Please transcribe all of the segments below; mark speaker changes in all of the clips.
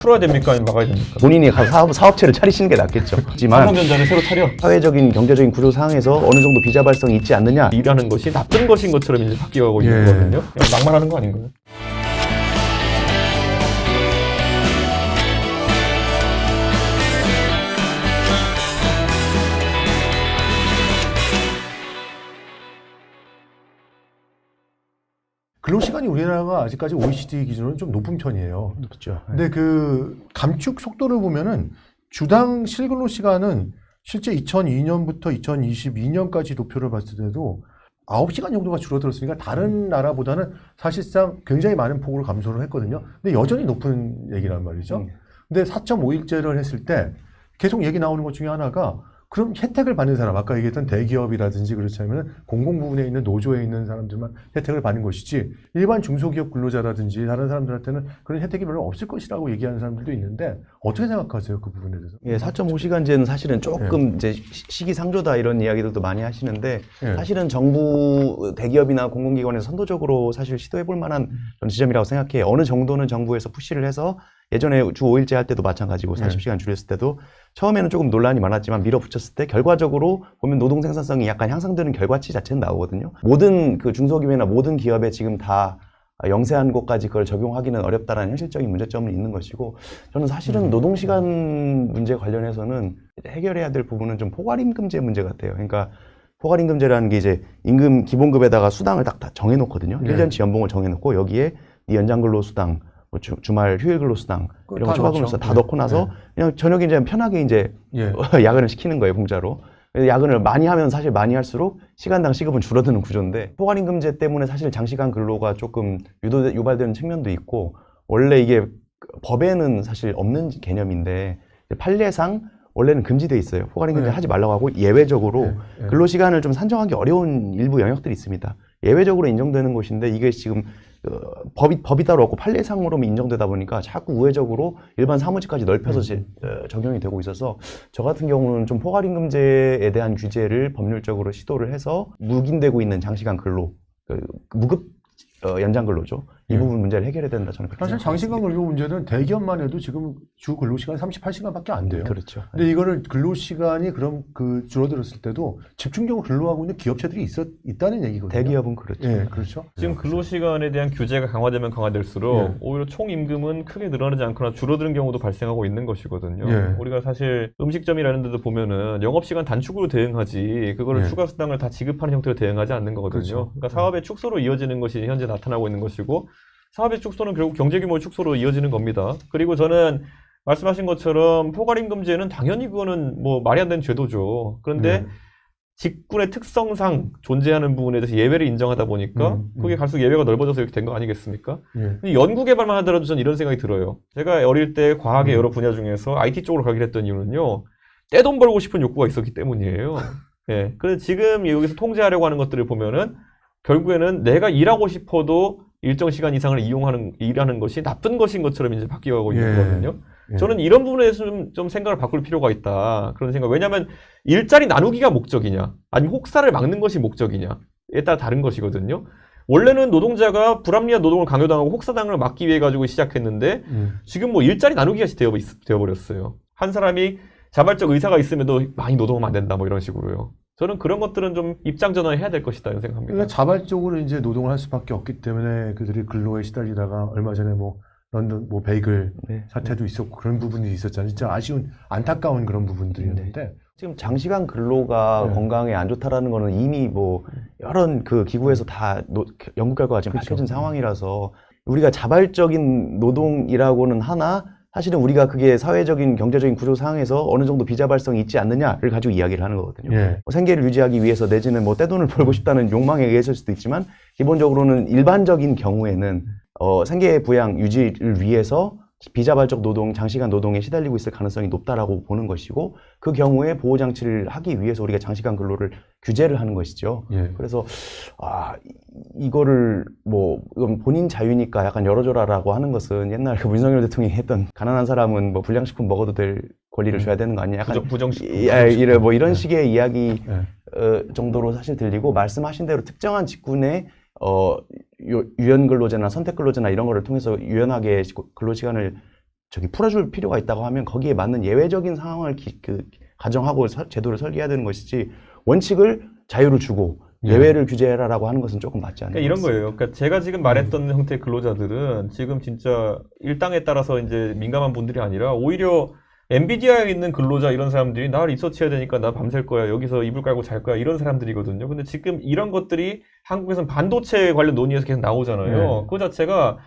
Speaker 1: 풀어야 됩니까? 아니면 막아야 됩니까?
Speaker 2: 본인이 사업체를 차리시는 게 낫겠죠. 하지만
Speaker 1: 삼성전자를 새로 차려.
Speaker 2: 사회적인 경제적인 구조 상황에서 어느 정도 비자 발성이 있지 않느냐.
Speaker 1: 일하는 것이 나쁜 것인 것처럼 이제 바뀌어가고 있는 거거든요. 그냥 막말하는 거 아닌가요?
Speaker 3: 근로시간이 우리나라가 아직까지 OECD 기준으로는 좀 높은 편이에요.
Speaker 2: 그렇죠.
Speaker 3: 근데 그 감축 속도를 보면은 주당 실근로시간은 실제 2002년부터 2022년까지 도표를 봤을 때도 9시간 정도가 줄어들었으니까 다른 나라보다는 사실상 굉장히 많은 폭으로 감소를 했거든요. 근데 여전히 높은 얘기란 말이죠. 근데 4.5일제를 했을 때 계속 얘기 나오는 것 중에 하나가 그럼 혜택을 받는 사람, 아까 얘기했던 대기업이라든지 그렇지 않으면 공공부문에 있는 노조에 있는 사람들만 혜택을 받는 것이지 일반 중소기업 근로자라든지 다른 사람들한테는 그런 혜택이 별로 없을 것이라고 얘기하는 사람들도 있는데 어떻게 생각하세요? 그 부분에 대해서?
Speaker 2: 예, 4.5시간제는 사실은 조금 이제 시기상조다 이런 이야기들도 많이 하시는데 사실은 정부 대기업이나 공공기관에서 선도적으로 사실 시도해볼 만한 그런 지점이라고 생각해요. 어느 정도는 정부에서 푸시를 해서 예전에 주 5일제 할 때도 마찬가지고 40시간 줄였을 때도 처음에는 조금 논란이 많았지만 밀어붙였을 때 결과적으로 보면 노동 생산성이 약간 향상되는 결과치 자체는 나오거든요. 모든 그 중소기업이나 모든 기업에 지금 다 영세한 곳까지 그걸 적용하기는 어렵다라는 현실적인 문제점은 있는 것이고 저는 사실은 노동시간 문제 관련해서는 해결해야 될 부분은 좀 포괄임금제 문제 같아요. 그러니까 포괄임금제라는 게 이제 임금 기본급에다가 수당을 딱 다 정해놓거든요. 1년치 연봉을 정해놓고 여기에 연장근로수당 뭐 주말 휴일 근로수당 이런 거 추가 근로수당 다 넣고 나서 그냥 저녁에 이제 편하게 이제 야근을 시키는 거예요, 공짜로. 야근을 많이 하면 사실 많이 할수록 시간당 시급은 줄어드는 구조인데 포괄임금제 때문에 사실 장시간 근로가 조금 유발되는 측면도 있고 원래 이게 법에는 사실 없는 개념인데 판례상 원래는 금지돼 있어요. 포괄임금제 하지 말라고 하고 예외적으로 근로시간을 좀 산정하기 어려운 일부 영역들이 있습니다. 예외적으로 인정되는 것인데 이게 지금 법이 따로 없고 판례상으로만 인정되다 보니까 자꾸 우회적으로 일반 사무직까지 넓혀서 적용이 되고 있어서 저 같은 경우는 좀 포괄임금제에 대한 규제를 법률적으로 시도를 해서 묵인되고 있는 장시간 근로, 무급 연장 근로죠. 이 부분 문제를 해결해야 된다 저는 그렇게
Speaker 3: 사실
Speaker 2: 생각합니다.
Speaker 3: 장시간 근로 문제는 대기업만 해도 지금 주 근로시간 38시간밖에 안 돼요.
Speaker 2: 그렇죠.
Speaker 3: 근데 이거를 근로시간이 그럼 줄어들었을 때도 집중적으로 근로하고 있는 기업체들이 있다는 얘기거든요.
Speaker 2: 대기업은 그렇죠.
Speaker 3: 예, 그렇죠.
Speaker 1: 지금 근로시간에 대한 규제가 강화되면 강화될수록 오히려 총임금은 크게 늘어나지 않거나 줄어드는 경우도 발생하고 있는 것이거든요. 우리가 사실 음식점이라는 데도 보면은 영업시간 단축으로 대응하지 그거를 추가 수당을 다 지급하는 형태로 대응하지 않는 거거든요.
Speaker 3: 그렇죠.
Speaker 1: 그러니까 사업의 축소로 이어지는 것이 현재 나타나고 있는 것이고 사업의 축소는 결국 경제규모의 축소로 이어지는 겁니다. 그리고 저는 말씀하신 것처럼 포괄임금제는 당연히 그거는 뭐 말이 안 되는 제도죠. 그런데 직군의 특성상 존재하는 부분에 대해서 예외를 인정하다 보니까 그게 갈수록 예외가 넓어져서 이렇게 된 거 아니겠습니까? 연구개발만 하더라도 저는 이런 생각이 들어요. 제가 어릴 때 과학의 여러 분야 중에서 IT 쪽으로 가기로 했던 이유는요. 떼돈 벌고 싶은 욕구가 있었기 때문이에요. 예. 그래서 지금 여기서 통제하려고 하는 것들을 보면은 결국에는 내가 일하고 싶어도 일정 시간 이상을 일하는 것이 나쁜 것인 것처럼 이제 바뀌어가고 있는 거거든요. 저는 이런 부분에 대해서 좀 생각을 바꿀 필요가 있다. 그런 생각. 왜냐하면 일자리 나누기가 목적이냐, 아니면 혹사를 막는 것이 목적이냐에 따라 다른 것이거든요. 원래는 노동자가 불합리한 노동을 강요당하고 혹사당을 막기 위해 가지고 시작했는데 지금 뭐 일자리 나누기가 되어버렸어요. 한 사람이 자발적 의사가 있음에도 많이 노동하면 안 된다, 뭐 이런 식으로요. 저는 그런 것들은 좀 입장 전환해야 될 것이다 이런 생각합니다.
Speaker 3: 그러니까 자발적으로 이제 노동을 할 수밖에 없기 때문에 그들이 근로에 시달리다가 얼마 전에 뭐 런던 뭐 베이글 사태도 있었고 그런 부분이 있었잖아요. 진짜 아쉬운 안타까운 그런 부분들이었는데
Speaker 2: 지금 장시간 근로가 건강에 안 좋다라는 거는 이미 뭐 여러 그 기구에서 다 연구 결과가 지금 밝혀진 상황이라서 우리가 자발적인 노동이라고는 하나 사실은 우리가 그게 사회적인 경제적인 구조 상황에서 어느 정도 비자발성이 있지 않느냐를 가지고 이야기를 하는 거거든요. 뭐 생계를 유지하기 위해서 내지는 뭐 떼돈을 벌고 싶다는 욕망에 의해서일 수도 있지만 기본적으로는 일반적인 경우에는 생계 부양 유지를 위해서 비자발적 노동, 장시간 노동에 시달리고 있을 가능성이 높다라고 보는 것이고 그 경우에 보호장치를 하기 위해서 우리가 장시간 근로를 규제를 하는 것이죠. 그래서 이거를 뭐 이건 본인 자유니까 약간 열어줘라라고 하는 것은 옛날 그 윤석열 대통령이 했던 가난한 사람은 뭐 불량식품 먹어도 될 권리를 줘야 되는 거 아니냐 약간 부정식품 뭐 이런 식의 이야기 정도로 사실 들리고 말씀하신 대로 특정한 직군의 유연 근로제나 선택 근로제나 이런 거를 통해서 유연하게 근로 시간을 풀어줄 필요가 있다고 하면 거기에 맞는 예외적인 상황을 가정하고 제도를 설계해야 되는 것이지 원칙을 자유를 주고 예외를 규제해라라고 하는 것은 조금 맞지 않는
Speaker 1: 그러니까 이런 거예요. 그러니까 제가 지금 말했던 형태의 근로자들은 지금 진짜 일당에 따라서 이제 민감한 분들이 아니라 오히려 엔비디아에 있는 근로자 이런 사람들이 나 리서치해야 되니까 나 밤샐 거야. 여기서 이불 깔고 잘 거야. 이런 사람들이거든요. 근데 지금 이런 것들이 한국에서는 반도체 관련 논의에서 계속 나오잖아요. 그 자체가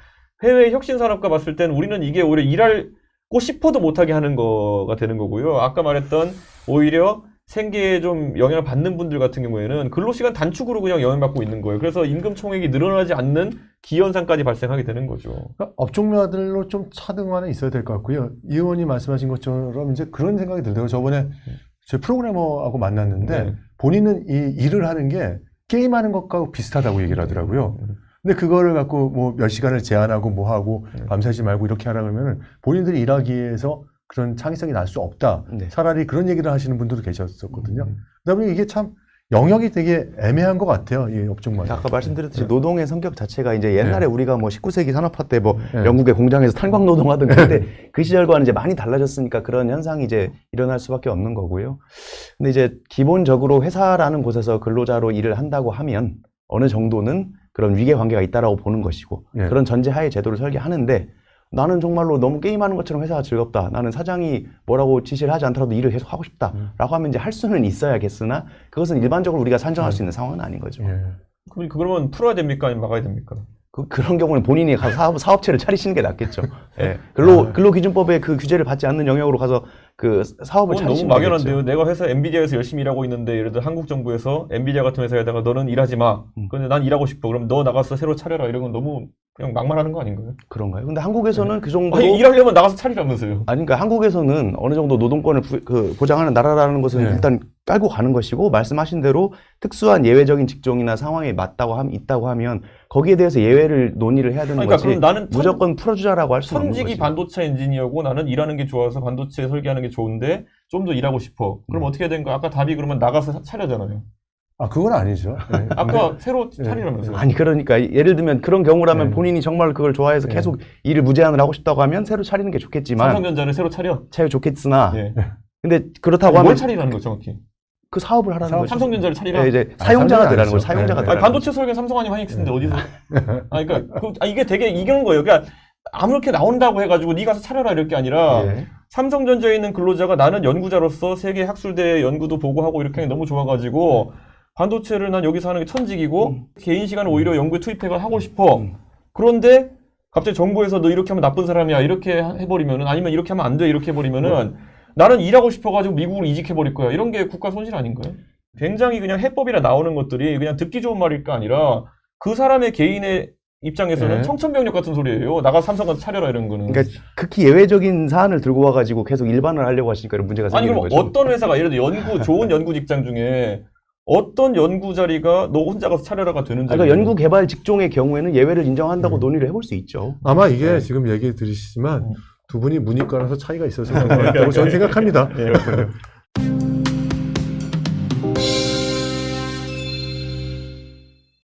Speaker 1: 해외 혁신 산업과 봤을 때는 우리는 이게 오히려 일하고 싶어도 못하게 하는 거가 되는 거고요. 아까 말했던 오히려 생계에 좀 영향을 받는 분들 같은 경우에는 근로시간 단축으로 그냥 영향받고 있는 거예요. 그래서 임금 총액이 늘어나지 않는 기현상까지 발생하게 되는 거죠.
Speaker 3: 그러니까 업종마들로 좀 차등화는 있어야 될 것 같고요. 이 의원이 말씀하신 것처럼 이제 그런 생각이 들더라고요. 저번에 제 프로그래머하고 만났는데
Speaker 1: 네.
Speaker 3: 본인은 이 일을 하는 게 게임하는 것과 비슷하다고 얘기를 하더라고요. 근데 그거를 갖고 뭐 몇 시간을 제한하고 뭐 하고 밤새지 말고 이렇게 하라 그러면은 본인들이 일하기 위해서 그런 창의성이 날 수 없다.
Speaker 2: 네.
Speaker 3: 차라리 그런 얘기를 하시는 분들도 계셨었거든요. 그러다 보니 이게 참 영역이 되게 애매한 것 같아요. 이 업종마다.
Speaker 2: 아까 말씀드렸듯이 노동의 성격 자체가 이제 옛날에 우리가 뭐 19세기 산업화 때 뭐
Speaker 3: 네.
Speaker 2: 영국의 공장에서 탄광 노동하던 그때 그 시절과는 이제 많이 달라졌으니까 그런 현상이 이제 일어날 수밖에 없는 거고요. 근데 이제 기본적으로 회사라는 곳에서 근로자로 일을 한다고 하면 어느 정도는 그런 위계 관계가 있다라고 보는 것이고
Speaker 3: 네.
Speaker 2: 그런 전제하에 제도를 설계하는데 나는 정말로 너무 게임하는 것처럼 회사가 즐겁다. 나는 사장이 뭐라고 지시를 하지 않더라도 일을 계속 하고 싶다라고 하면 이제 할 수는 있어야겠으나 그것은 일반적으로 우리가 산정할 수 있는 상황은 아닌 거죠.
Speaker 3: 예.
Speaker 1: 그러면 풀어야 됩니까? 아니면 막아야 됩니까?
Speaker 2: 그런 경우는 본인이 가서 사업체를 차리시는 게 낫겠죠. 예. 근로기준법에 그 규제를 받지 않는 영역으로 가서 그 사업을
Speaker 1: 그건 너무
Speaker 2: 차리시는 게
Speaker 1: 막연한데요.
Speaker 2: 낫겠죠.
Speaker 1: 내가 회사 엔비디아에서 열심히 일하고 있는데 예를 들어 한국 정부에서 엔비디아 같은 회사에다가 너는 일하지 마. 근데 난 일하고 싶어. 그럼 너 나가서 새로 차려라. 이런 건 너무 그냥 막말하는 거 아닌가요?
Speaker 2: 그런가요? 근데 한국에서는 그 정도로
Speaker 1: 아니 일하려면 나가서 차리라면서요.
Speaker 2: 아니, 그러니까 한국에서는 어느 정도 노동권을 보장하는 나라라는 것은
Speaker 3: 네.
Speaker 2: 일단 깔고 가는 것이고, 말씀하신 대로 특수한 예외적인 직종이나 상황에 있다고 하면 거기에 대해서 예외를 논의를 해야 되는
Speaker 1: 그러니까
Speaker 2: 거지.
Speaker 1: 그럼 나는
Speaker 2: 무조건 풀어주자라고 할 수는 없는
Speaker 1: 천직이
Speaker 2: 거지.
Speaker 1: 반도체 엔지니어고 나는 일하는 게 좋아서 반도체 설계하는 게 좋은데 좀 더 일하고 싶어. 그럼 어떻게 해야 되는 거야? 아까 답이 그러면 나가서 차려잖아요.
Speaker 3: 아, 그건 아니죠. 네.
Speaker 1: 아까 새로 차리라면서요.
Speaker 2: 아니, 그러니까 예를 들면 그런 경우라면
Speaker 3: 네.
Speaker 2: 본인이 정말 그걸 좋아해서
Speaker 3: 네.
Speaker 2: 계속 일을 무제한을 하고 싶다고 하면 새로 차리는 게 좋겠지만,
Speaker 1: 삼성전자를 새로 차려.
Speaker 2: 차려 좋겠으나,
Speaker 1: 예.
Speaker 2: 근데 그렇다고
Speaker 1: 뭘
Speaker 2: 하면
Speaker 1: 차리라는 거 정확히.
Speaker 2: 그 사업을 하라는 거죠.
Speaker 1: 삼성전자를 차리라.
Speaker 2: 네, 이제 사용자가 되라는 거죠. 사용자가
Speaker 3: 네.
Speaker 2: 되라는
Speaker 1: 반도체 설계 삼성 아니면 하이닉스인데 어디서? 그러니까 이게 되게 이런 거예요. 그러니까 아무렇게 나온다고 해가지고 네 가서 차려라 이럴 게 아니라
Speaker 3: 예.
Speaker 1: 삼성전자에 있는 근로자가 나는 연구자로서 세계 학술대 연구도 보고하고 이렇게 하는 게 너무 좋아가지고 반도체를 난 여기서 하는 게 천직이고 개인 시간을 오히려 연구에 투입하고 싶어. 그런데 갑자기 정부에서 너 이렇게 하면 나쁜 사람이야 이렇게 해버리면은, 아니면 이렇게 하면 안 돼 이렇게 해버리면은 나는 일하고 싶어가지고 미국으로 이직해버릴 거야. 이런 게 국가 손실 아닌가요? 굉장히 그냥 해법이라 나오는 것들이 그냥 듣기 좋은 말일까 아니라 그 사람의 개인의 입장에서는
Speaker 3: 네.
Speaker 1: 청천벽력 같은 소리예요. 나가 삼성 가서 차려라 이런 거는.
Speaker 2: 그러니까 극히 예외적인 사안을 들고 와가지고 계속 일반을 하려고 하시니까 이런 문제가
Speaker 1: 아니
Speaker 2: 생기는
Speaker 1: 그럼
Speaker 2: 거죠.
Speaker 1: 어떤 회사가 예를 들어 좋은 연구 직장 중에 어떤 연구 자리가 너 혼자 가서 차려라가 되는 자리?
Speaker 2: 그러니까 연구 개발 직종의 경우에는 예외를 인정한다고 논의를 해볼 수 있죠.
Speaker 3: 아마 이게
Speaker 1: 네.
Speaker 3: 지금 얘기 들으시지만 두 분이 문이과라서 차이가 있어서 그런 것 같다고 저는 생각합니다.